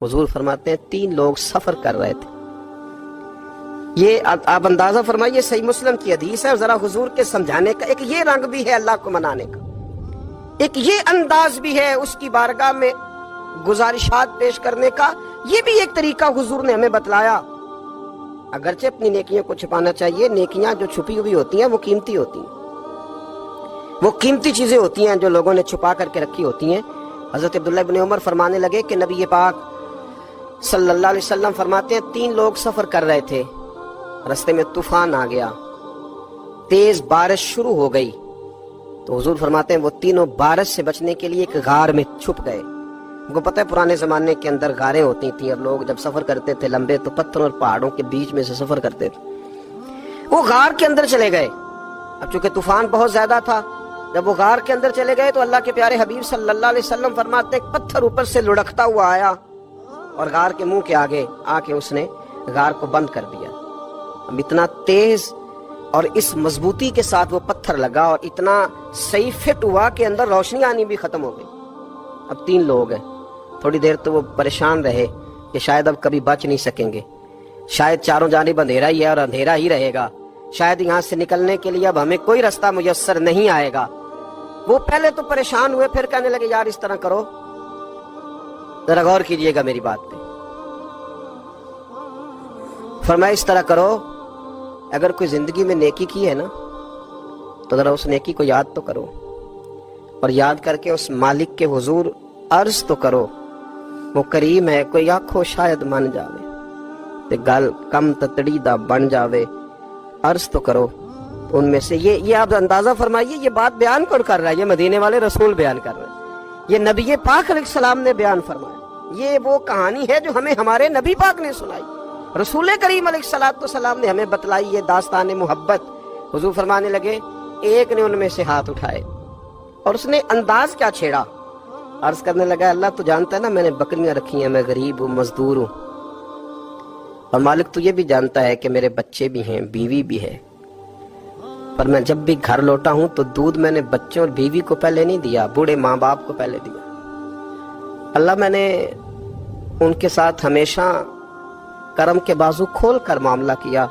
हुजूर फरमाते हैं 3 लोग सफर कर रहे थे। ये आप अंदाजा फरमाइए, सही मुस्लिम की हदीस है। और जरा हुजूर के समझाने का एक ये रंग भी है अल्लाह को मनाने का, एक ये अंदाज भी है उसकी बारगाह में गुजारिशात पेश करने का। ये भी एक तरीका हुजूर ने हमें बतलाया। अगरचे अपनी नेकियों को छुपाना चाहिए, नेकियां जो छुपी हुई होती हैं वो कीमती होती हैं, वो कीमती चीजें होती हैं जो लोगों ने छुपा करके रखी होती हैं। हजरत अब्दुल्लाह इब्न उमर फरमाने लगे कि नबी पाक सल्लल्लाहु अलैहि वसल्लम फरमाते हैं 3 लोग सफर कर रहे थे, रास्ते में तूफान आ गया, तेज बारिश शुरू हो गई। तो हुजूर फरमाते हैं वो तीनों बारिश से बचने के लिए एक गार में छुप गए। उनको पता है पुराने जमाने के अंदर गारें होती थी, और लोग जब सफर करते थे लंबे तो पत्थरों और पहाड़ों के बीच में से सफर करते थे। वो गार के अंदर चले गए। अब चूंकि तूफान बहुत ज्यादा था, जब वो गार के अंदर चले गए तो अल्लाह के प्यारे हबीब सल्लल्लाहु अलैहि वसल्लम फरमाते हैं पत्थर ऊपर से लुढ़कता हुआ आया और गार के मुंह के आगे आके उसने गार को बंद कर दिया। अब इतना तेज और इस मजबूती के साथ वो पत्थर लगा और इतना सही फिट हुआ कि अंदर रोशनी आनी भी खत्म हो गई। अब 3 लोग हैं। थोड़ी देर तो वो परेशान रहे कि शायद अब कभी बच नहीं सकेंगे, शायद चारों जानिब अंधेरा ही है और अंधेरा ही रहेगा, शायद यहाँ से निकलने के लिए अब हमें कोई रास्ता मुयस्सर नहीं आएगा। वो पहले तो परेशान हुए, फिर कहने लगे यार इस तरह करो, जरा गौर कीजिएगा मेरी बात पे। फरमाया इस तरह करो, अगर कोई जिंदगी में नेकी की है ना तो जरा उस नेकी को याद तो करो, और याद करके उस मालिक के हुजूर अर्ज तो करो, वो करीम है, कोई आखो शायद मन जावे ते गल कम ततड़ी दा बन जावे, अर्ज तो करो। तो उनमें से ये आप अंदाजा फरमाइए, ये बात बयान कौन कर रहा है? ये मदीने वाले रसूल बयान कर रहे हैं, ये नबी पाक अलैहिस्सलाम ने बयान फरमाया। ये वो कहानी है जो हमें हमारे नबी पाक ने सुनाई, रसूल करीम अलैहिस्सलाम ने हमें बतलाई, ये दास्तान मोहब्बत। हुजूर फरमाने लगे, एक ने उनमें से हाथ उठाए और उसने अंदाज क्या छेड़ा, अर्ज करने लगा अल्लाह तू जानता है ना मैंने बकरियां रखी हैं, मैं गरीब हूँ, मजदूर हूँ, और मालिक तू ये भी जानता है कि मेरे बच्चे भी हैं, बीवी भी है, पर मैं जब भी घर लौटा हूं तो दूध मैंने बच्चों और बीवी को पहले नहीं दिया, बूढ़े माँ बाप को पहले दिया। अल्लाह मैंने उनके साथ हमेशा करम के बाजू खोल कर मामला किया।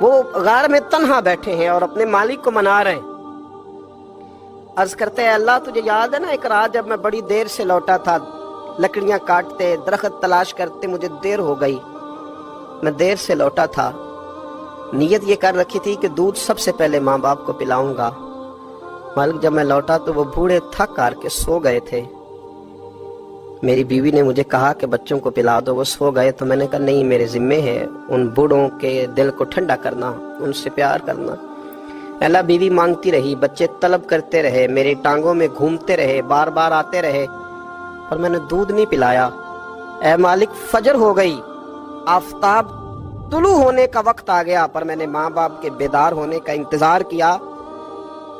वो गार में तन्हा बैठे हैं और अपने मालिक को मना रहे हैं। अर्ज करते हैं अल्लाह तुझे याद है ना एक रात जब मैं बड़ी देर से लौटा था, लकड़ियां काटते दरख्त तलाश करते मुझे देर हो गई, मैं देर से लौटा था, नीयत ये कर रखी थी कि दूध सबसे पहले माँ बाप को पिलाऊंगा। मालिक जब मैं लौटा तो वो बूढ़े थक हार के सो गए थे। मेरी बीवी ने मुझे कहा कि बच्चों को पिला दो, वो सो गए। तो मैंने कहा नहीं, मेरे जिम्मे है उन बूढ़ों के दिल को ठंडा करना, उनसे प्यार करना। अल्लाह बीवी मांगती रही, बच्चे तलब करते रहे, मेरी टांगों में घूमते रहे, बार बार आते रहे, पर मैंने दूध नहीं पिलाया। ऐ मालिक फजर हो गई, आफताब तुलू होने का वक्त आ गया, पर मैंने माँ बाप के बेदार होने का इंतजार किया।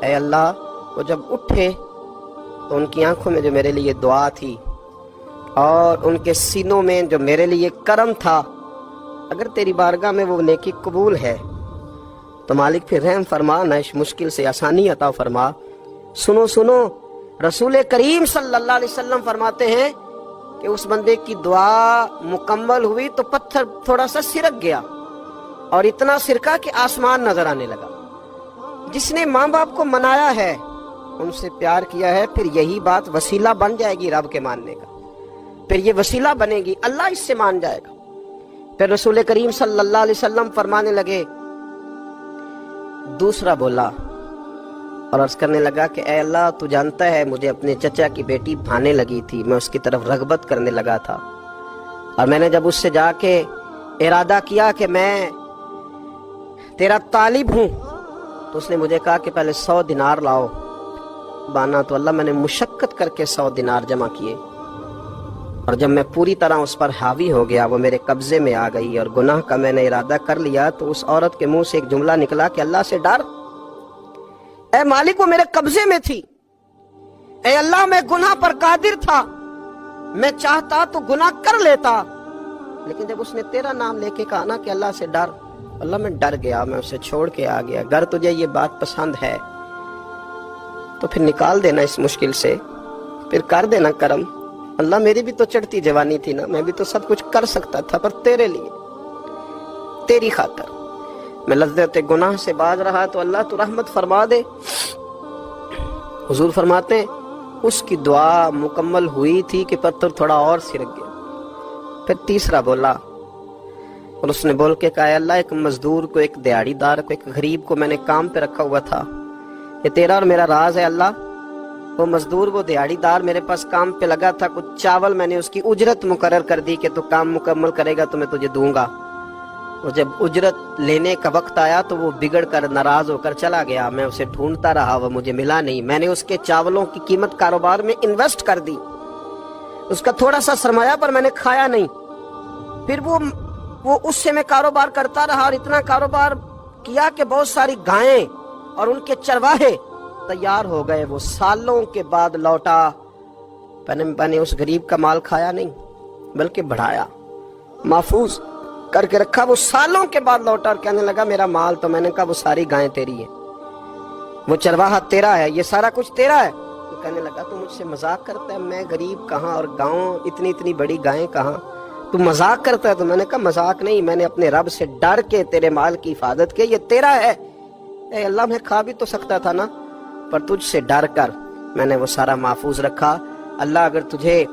ऐ अल्लाह वो जब उठे तो उनकी आंखों में जो मेरे लिए दुआ थी और उनके सीनों में जो मेरे लिए करम था, अगर तेरी बारगाह में वो नेकी कबूल है तो मालिक फिर रहम फरमा, न इस मुश्किल से आसानी अता फरमा। सुनो सुनो, रसूल करीम सल्लल्लाहु अलैहि वसल्लम फरमाते हैं कि उस बंदे की दुआ मुकम्मल हुई तो पत्थर थोड़ा सा सिरक गया और इतना सिरका कि आसमान नजर आने लगा। जिसने माँ बाप को मनाया है, उनसे प्यार किया है, फिर यही बात वसीला बन जाएगी रब के मानने का, फिर ये वसीला बनेगी, अल्लाह इससे मान जाएगा। फिर रसूल करीम सल्लल्लाहु अलैहि वसल्लम फरमाने लगे, दूसरा बोला और अर्ज करने लगा कि ऐ अल्लाह तू जानता है मुझे अपने चचा की बेटी भाने लगी थी, मैं उसकी तरफ रगबत करने लगा था, और मैंने जब उससे जाके इरादा किया कि मैं तेरा तालिब हूं तो उसने मुझे कहा कि पहले 100 दिनार लाओ बाना। तो अल्लाह मैंने मुशक्कत करके 100 दिनार जमा किए, और जब मैं पूरी तरह उस पर हावी हो गया, वो मेरे कब्जे में आ गई और गुनाह का मैंने इरादा कर लिया, तो उस औरत के मुंह से एक जुमला निकला कि अल्लाह से डर। ऐ मालिक वो मेरे कब्जे में थी, ऐ अल्लाह मैं गुनाह पर कादिर था, मैं चाहता तो गुनाह कर लेता, लेकिन जब उसने तेरा नाम लेके कहा ना कि अल्लाह से डर, अल्लाह मैं डर गया, मैं उसे छोड़ के आ गया। अगर तुझे ये बात पसंद है तो फिर निकाल देना इस मुश्किल से, फिर कर देना करम, اللہ میری بھی تو چڑھتی جوانی تھی نا, میں بھی تو سب کچھ کر سکتا تھا, پر تیرے لیے, تیری خاطر میں لذت گناہ سے باز رہا تو اللہ تو رحمت فرما دے. حضور فرماتے ہیں اس کی دعا مکمل ہوئی تھی کہ پتھر تھوڑا اور سرک گیا. پھر تیسرا بولا اور اس نے بول کے کہا, اللہ ایک مزدور کو, ایک دیہڑی دار کو, ایک غریب کو میں نے کام پہ رکھا ہوا تھا, یہ تیرا اور میرا راز ہے اللہ. وہ مزدور, وہ دیہڑی دار میرے پاس کام پہ لگا تھا, کچھ چاول میں نے اس کی اجرت مقرر کر دی کہ تو کام مکمل کرے گا تو میں تجھے دوں گا. اور جب اجرت لینے کا وقت آیا تو وہ بگڑ کر ناراض ہو کر چلا گیا. میں اسے ڈھونڈتا رہا, وہ مجھے ملا نہیں. میں نے اس کے چاولوں کی قیمت کاروبار میں انویسٹ کر دی, اس کا تھوڑا سا سرمایہ پر میں نے کھایا نہیں. پھر وہ اس سے میں کاروبار کرتا رہا اور اتنا کاروبار کیا کہ بہت ساری گائیں اور ان کے چرواہے تیار ہو گئے. وہ سالوں کے بعد لوٹا. میں نے اس غریب کا مال کھایا نہیں بلکہ بڑھایا, محفوظ کر کے رکھا. وہ سالوں کے بعد لوٹا اور کہنے لگا میرا مال, تو میں نے کہا وہ ساری گائیں تیری ہیں, وہ چرواہا تیرا ہے, یہ سارا کچھ تیرا ہے. تو کہنے لگا تو مجھ سے مذاق کرتا ہے, میں غریب کہاں اور گاؤں اتنی بڑی گائیں کہاں, تو مذاق کرتا ہے. تو میں نے کہا مذاق نہیں, میں نے اپنے رب سے ڈر کے تیرے مال کی حفاظت کی, یہ تیرا ہے. اے اللہ میں کھا بھی تو سکتا تھا نا, پر تجھ سے ڈر کر میں نے وہ سارا محفوظ رکھا. اللہ اگر تجھے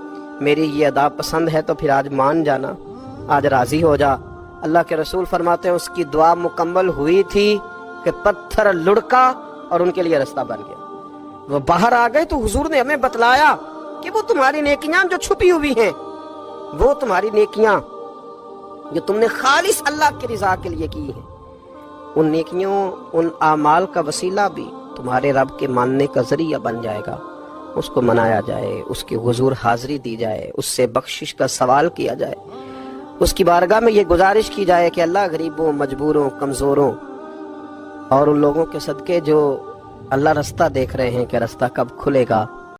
میری یہ ادا پسند ہے تو پھر آج مان جانا, آج راضی ہو جا. اللہ کے رسول فرماتے ہیں اس کی دعا مکمل ہوئی تھی کہ پتھر لڑکا اور ان کے لیے رستہ بن گیا. وہ باہر آ گئے تو حضور نے ہمیں بتلایا کہ وہ تمہاری نیکیاں جو چھپی ہوئی ہیں, وہ تمہاری نیکیاں جو تم نے خالص اللہ کی رضا کے لیے کی ہیں, ان نیکیوں, ان اعمال کا وسیلہ بھی تمہارے رب کے ماننے کا ذریعہ بن جائے گا. اس کو منایا جائے, اس کے حضور حاضری دی جائے, اس سے بخشش کا سوال کیا جائے, اس کی بارگاہ میں یہ گزارش کی جائے کہ اللہ غریبوں, مجبوروں, کمزوروں اور ان لوگوں کے صدقے جو اللہ رستہ دیکھ رہے ہیں کہ رستہ کب کھلے گا,